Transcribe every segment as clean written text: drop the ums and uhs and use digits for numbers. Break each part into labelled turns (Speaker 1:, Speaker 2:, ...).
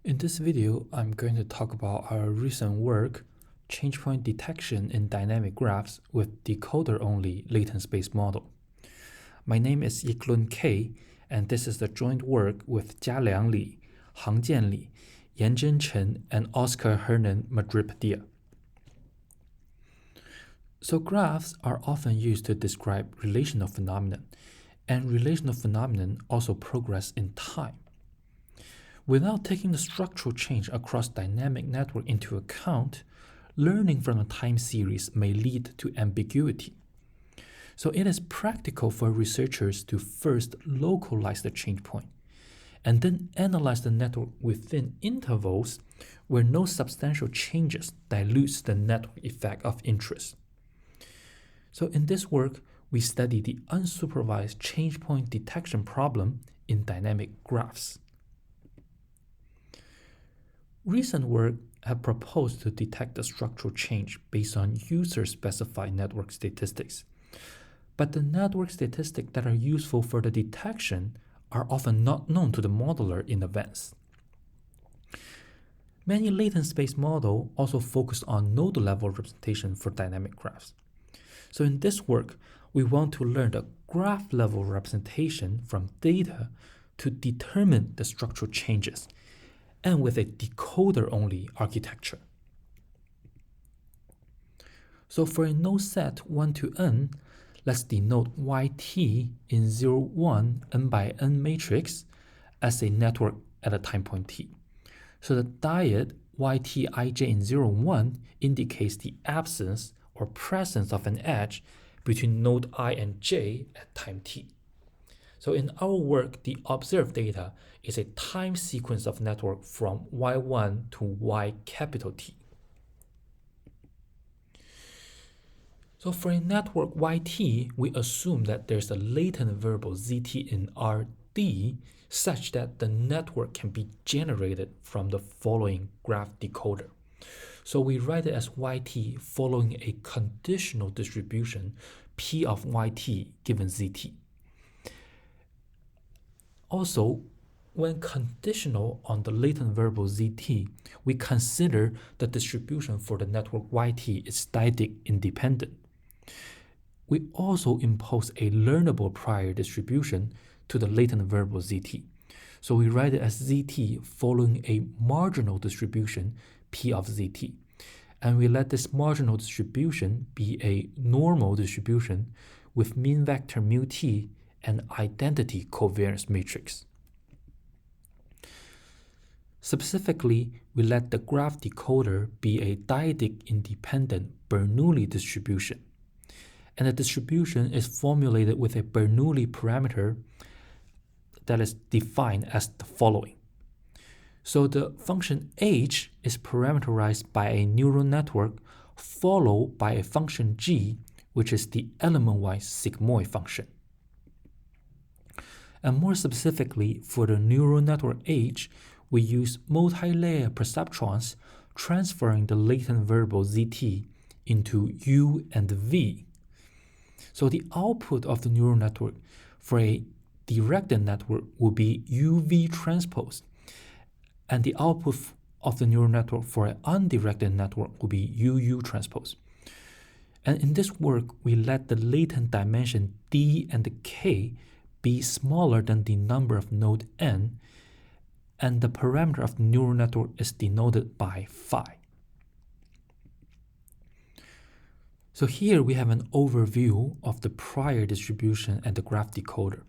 Speaker 1: In this video, I'm going to talk about our recent work, change point detection in dynamic graphs with decoder-only latent space model. My name is Yiklun K, and this is the joint work with Jialiang Li, Hangjian Li, Yanzhen Chen, and Oscar Hernan Madrid Padilla. So graphs are often used to describe relational phenomenon, and relational phenomenon also progress in time. Without taking the structural change across dynamic network into account, learning from a time series may lead to ambiguity. So it is practical for researchers to first localize the change point, and then analyze the network within intervals where no substantial changes dilutes the network effect of interest. So in this work, we study the unsupervised change point detection problem in dynamic graphs. Recent work have proposed to detect the structural change based on user-specified network statistics. But the network statistics that are useful for the detection are often not known to the modeler in advance. Many latent space models also focus on node-level representation for dynamic graphs. So in this work, we want to learn the graph-level representation from data to determine the structural changes, and with a decoder-only architecture. So for a node set 1 to n, let's denote yt in 0, 1, n by n matrix as a network at a time point t. So the dyad ytij in 0, 1 indicates the absence or presence of an edge between node I and j at time t. So in our work, the observed data is a time sequence of network from y1 to y capital T. So for a network yt, we assume that there's a latent variable zt in Rd such that the network can be generated from the following graph decoder. So we write it as yt following a conditional distribution p of yt given zt. Also, when conditional on the latent variable zt, we consider the distribution for the network yt is dyadic independent. We also impose a learnable prior distribution to the latent variable zt. So we write it as zt following a marginal distribution p of zt. And we let this marginal distribution be a normal distribution with mean vector mu t and identity covariance matrix. Specifically, we let the graph decoder be a dyadic independent Bernoulli distribution. And the distribution is formulated with a Bernoulli parameter that is defined as the following. So the function h is parameterized by a neural network followed by a function g, which is the element-wise sigmoid function. And more specifically, for the neural network H, we use multi-layer perceptrons transferring the latent variable zt into u and v. So the output of the neural network for a directed network will be uv transpose, and the output of the neural network for an undirected network will be uu transpose. And in this work, we let the latent dimension d and k be smaller than the number of node n, and the parameter of the neural network is denoted by phi. So here we have an overview of the prior distribution and the graph decoder.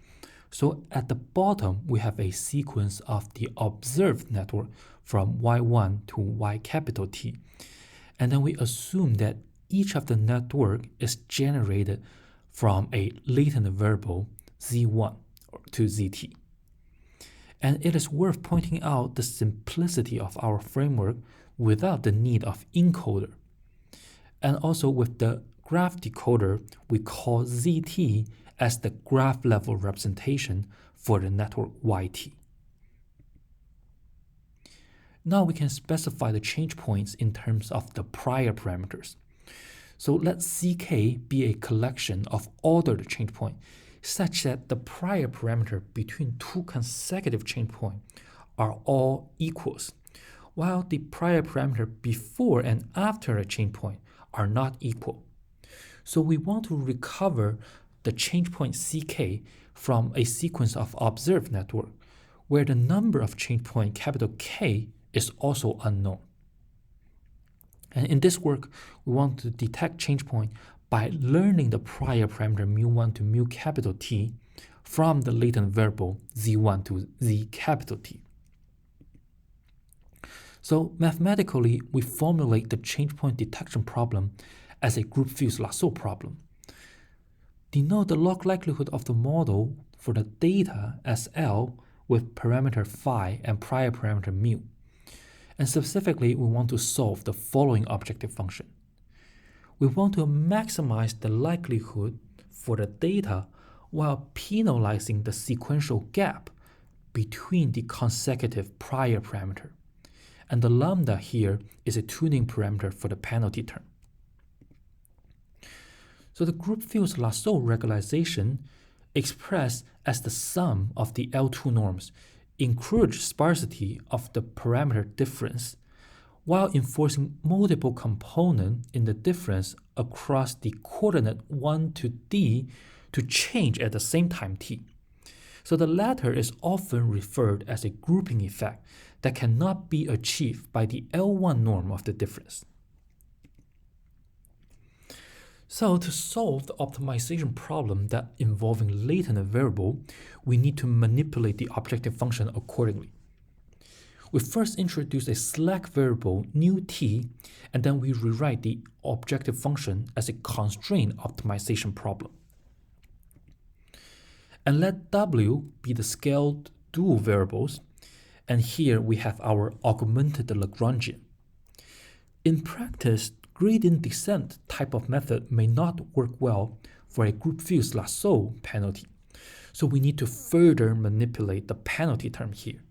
Speaker 1: So at the bottom, we have a sequence of the observed network from y1 to y capital T. And then we assume that each of the network is generated from a latent variable z1 to zt. And it is worth pointing out the simplicity of our framework without the need of encoder. And also with the graph decoder, we call zt as the graph level representation for the network yt. Now we can specify the change points in terms of the prior parameters. So let ck be a collection of ordered change points such that the prior parameter between two consecutive change points are all equals, while the prior parameter before and after a change point are not equal. So we want to recover the change point ck from a sequence of observed network where the number of change point capital K is also unknown. And in this work, we want to detect change point by learning the prior parameter mu1 to mu capital T from the latent variable z1 to z capital T. So mathematically, we formulate the change point detection problem as a group fused lasso problem. Denote the log likelihood of the model for the data as L with parameter phi and prior parameter mu. And specifically, we want to solve the following objective function. We want to maximize the likelihood for the data while penalizing the sequential gap between the consecutive prior parameter. And the lambda here is a tuning parameter for the penalty term. So the group fused lasso regularization expressed as the sum of the L2 norms encourage sparsity of the parameter difference while enforcing multiple components in the difference across the coordinate 1 to d to change at the same time t. So the latter is often referred as a grouping effect that cannot be achieved by the L1 norm of the difference. So to solve the optimization problem that involving latent variable, we need to manipulate the objective function accordingly. We first introduce a slack variable nu t, and then we rewrite the objective function as a constraint optimization problem. And let w be the scaled dual variables, and here we have our augmented Lagrangian. In practice, gradient descent type of method may not work well for a group fused lasso penalty, so we need to further manipulate the penalty term here.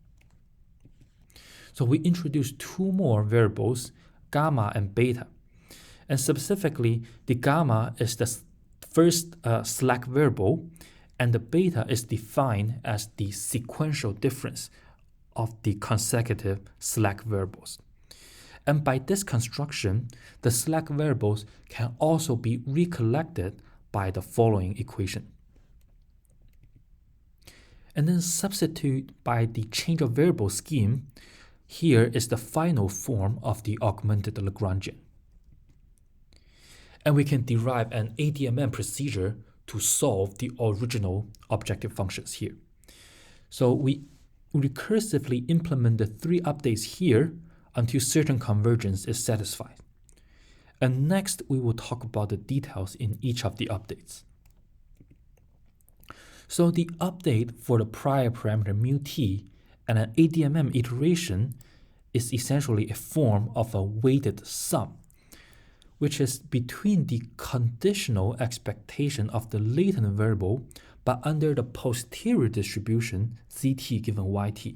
Speaker 1: So we introduce two more variables, gamma and beta, and specifically the gamma is the first slack variable, and the beta is defined as the sequential difference of the consecutive slack variables. And by this construction, the slack variables can also be recollected by the following equation. And then substitute by the change of variable scheme. Here is the final form of the augmented Lagrangian. And we can derive an ADMM procedure to solve the original objective functions here. So we recursively implement the three updates here until certain convergence is satisfied. And next, we will talk about the details in each of the updates. So the update for the prior parameter mu t and an ADMM iteration is essentially a form of a weighted sum, which is between the conditional expectation of the latent variable but under the posterior distribution zt given yt,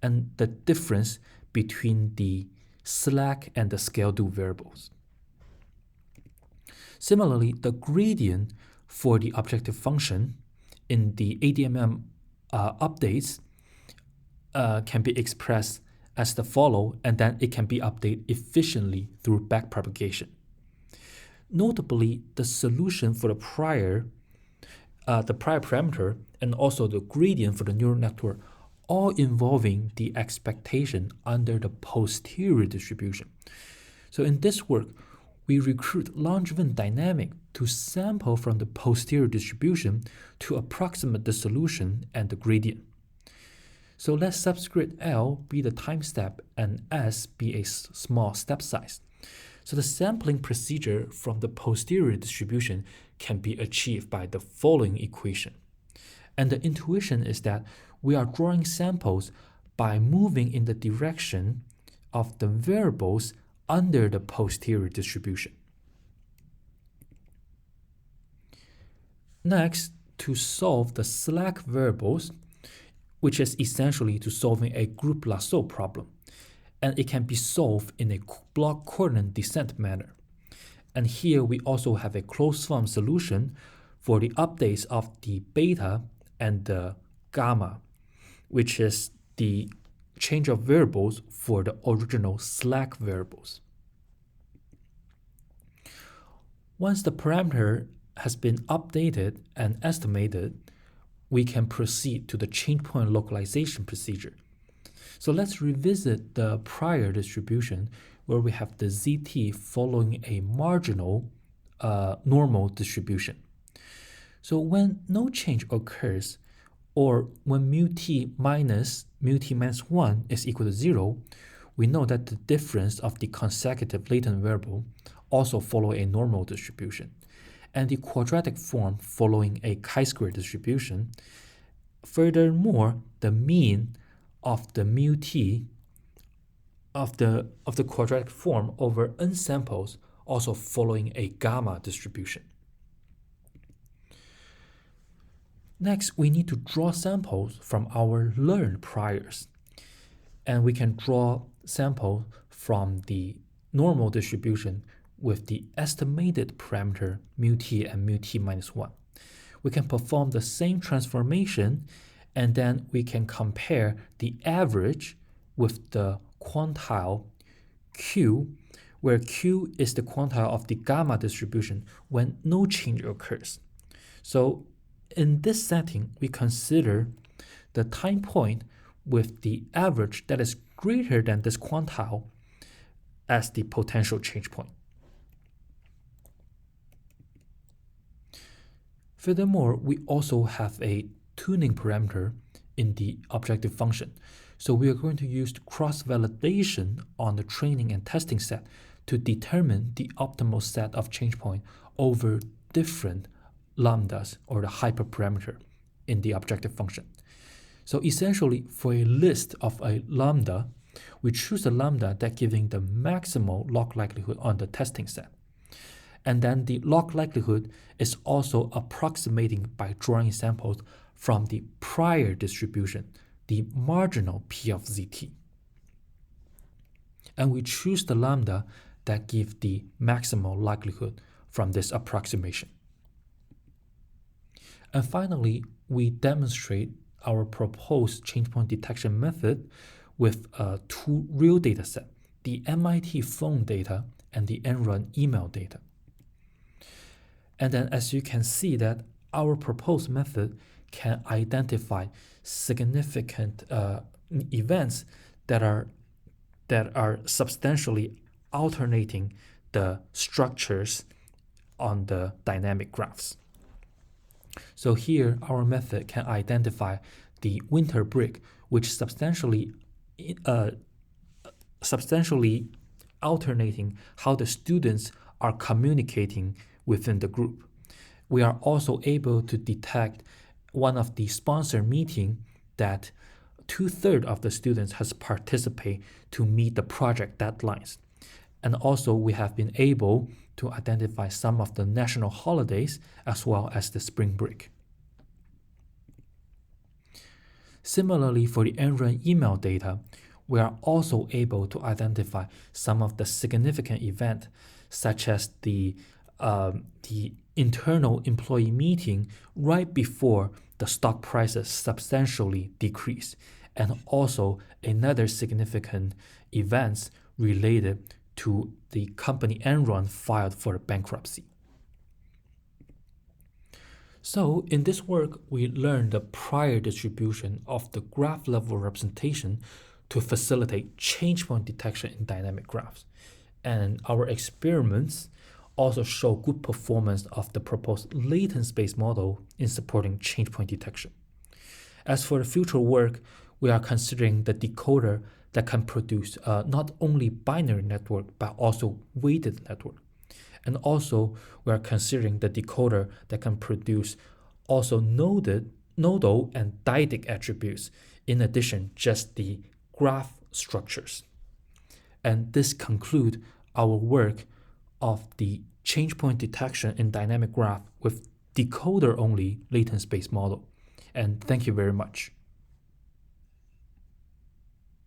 Speaker 1: and the difference between the slack and the scale dual variables. Similarly, the gradient for the objective function in the ADMM updates can be expressed as the follow, and then it can be updated efficiently through backpropagation. Notably, the solution for the prior parameter and also the gradient for the neural network all involving the expectation under the posterior distribution. So in this work, we recruit long-driven dynamic to sample from the posterior distribution to approximate the solution and the gradient. So let subscript L be the time step and S be a small step size. So the sampling procedure from the posterior distribution can be achieved by the following equation. And the intuition is that we are drawing samples by moving in the direction of the variables under the posterior distribution. Next, to solve the slack variables, which is essentially to solving a group lasso problem, and it can be solved in a block coordinate descent manner. And here we also have a closed form solution for the updates of the beta and the gamma, which is the change of variables for the original slack variables. Once the parameter has been updated and estimated, we can proceed to the change point localization procedure. So let's revisit the prior distribution where we have the ZT following a marginal normal distribution. So when no change occurs, or when mu t minus 1 is equal to 0, we know that the difference of the consecutive latent variable also follow a normal distribution, and the quadratic form following a chi-square distribution. Furthermore, the mean of the mu t of the quadratic form over n samples also following a gamma distribution. Next, we need to draw samples from our learned priors, and we can draw samples from the normal distribution with the estimated parameter mu t and mu t minus 1. We can perform the same transformation, and then we can compare the average with the quantile q, where q is the quantile of the gamma distribution when no change occurs. So in this setting, we consider the time point with the average that is greater than this quantile as the potential change point. Furthermore, we also have a tuning parameter in the objective function. So we are going to use cross-validation on the training and testing set to determine the optimal set of change point over different lambdas or the hyperparameter in the objective function. So essentially, for a list of a lambda, we choose a lambda that giving the maximal log likelihood on the testing set. And then the log likelihood is also approximating by drawing samples from the prior distribution, the marginal P of ZT. And we choose the lambda that gives the maximal likelihood from this approximation. And finally, we demonstrate our proposed change point detection method with two real data sets, the MIT phone data and the Enron email data. And then as you can see that our proposed method can identify significant events that are substantially alternating the structures on the dynamic graphs. So here, our method can identify the winter break, which substantially alternating how the students are communicating within the group. We are also able to detect one of the sponsor meeting that 2/3 of the students has participated to meet the project deadlines. And also we have been able to identify some of the national holidays as well as the spring break. Similarly, for the Enron email data, we are also able to identify some of the significant events, such as the internal employee meeting right before the stock prices substantially decrease, and also another significant events related to the company Enron filed for bankruptcy. So in this work, we learned the prior distribution of the graph level representation to facilitate change point detection in dynamic graphs. And our experiments also show good performance of the proposed latent space model in supporting change point detection. As for the future work, we are considering the decoder that can produce not only binary network, but also weighted network. And also, we are considering the decoder that can produce also nodal and dyadic attributes, in addition just the graph structures. And this concludes our work of the change point detection in dynamic graph with decoder-only latent space model. And thank you very much.